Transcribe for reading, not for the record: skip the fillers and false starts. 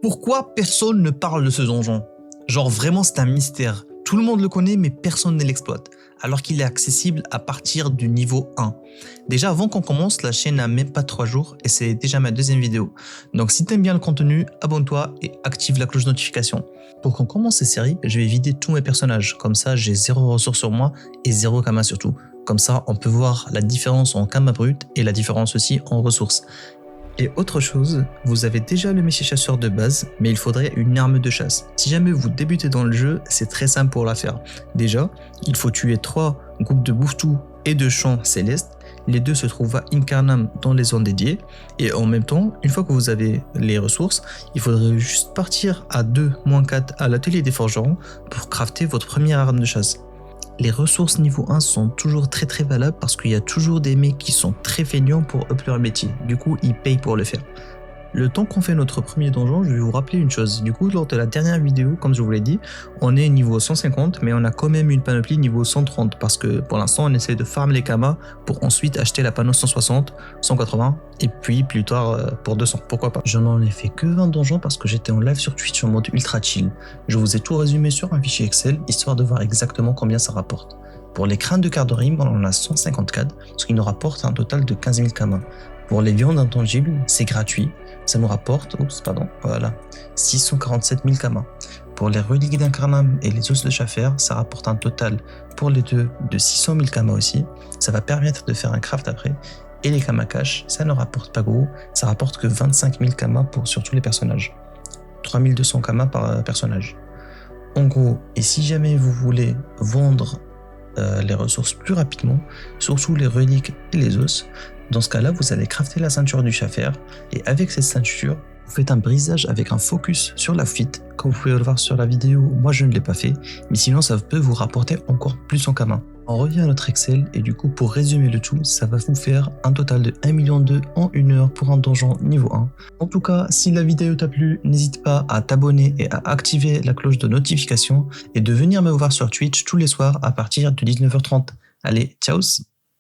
Pourquoi personne ne parle de ce donjon? Genre vraiment c'est un mystère. Tout le monde le connaît mais personne ne l'exploite. Alors qu'il est accessible à partir du niveau 1. Déjà avant qu'on commence, la chaîne n'a même pas 3 jours et c'est déjà ma deuxième vidéo. Donc si t'aimes bien le contenu, abonne-toi et active la cloche de notification. Pour qu'on commence cette série, je vais vider tous mes personnages. Comme ça j'ai 0 ressources sur moi et 0 Kama surtout. Comme ça on peut voir la différence en Kama brut et la différence aussi en ressources. Et autre chose, vous avez déjà le métier chasseur de base, mais il faudrait une arme de chasse. Si jamais vous débutez dans le jeu, c'est très simple pour la faire. Déjà, il faut tuer 3 groupes de bouffetous et de champs célestes. Les deux se trouvent à Incarnam dans les zones dédiées. Et en même temps, une fois que vous avez les ressources, il faudrait juste partir à 2-4 à l'atelier des forgerons pour crafter votre première arme de chasse. Les ressources niveau 1 sont toujours très valables parce qu'il y a toujours des mecs qui sont très feignants pour up leur métier. Du coup, ils payent pour le faire. Le temps qu'on fait notre premier donjon, je vais vous rappeler une chose. Du coup, lors de la dernière vidéo, comme je vous l'ai dit, on est niveau 150, mais on a quand même une panoplie niveau 130 parce que pour l'instant, on essaie de farm les Kama pour ensuite acheter la panneau 160, 180 et puis plus tard pour 200. Pourquoi pas? J'en ai fait que 20 donjons parce que j'étais en live sur Twitch en mode ultra chill. Je vous ai tout résumé sur un fichier Excel histoire de voir exactement combien ça rapporte. Pour les crânes de Cardorim, on en a 154, ce qui nous rapporte un total de 15 000 Kama. Pour les viandes intangibles, c'est gratuit. Ça nous rapporte, 647 000 Kama. Pour les reliques d'Incarnam et les os de Schaffer, ça rapporte un total pour les deux de 600 000 Kama aussi. Ça va permettre de faire un craft après. Et les Kama Cash, ça ne rapporte pas gros. Ça rapporte que 25 000 Kama sur tous les personnages. 3200 Kama par personnage. En gros, et si jamais vous voulez vendre les ressources plus rapidement, surtout les reliques et les os, dans ce cas-là, vous allez crafter la ceinture du Schaffer et avec cette ceinture, vous faites un brisage avec un focus sur la fuite. Comme vous pouvez le voir sur la vidéo, moi je ne l'ai pas fait, mais sinon ça peut vous rapporter encore plus en Kama. On revient à notre Excel et du coup pour résumer le tout, ça va vous faire un total de 1,2 million en 1 heure pour un donjon niveau 1. En tout cas, si la vidéo t'a plu, n'hésite pas à t'abonner et à activer la cloche de notification et de venir me voir sur Twitch tous les soirs à partir de 19h30. Allez, ciao!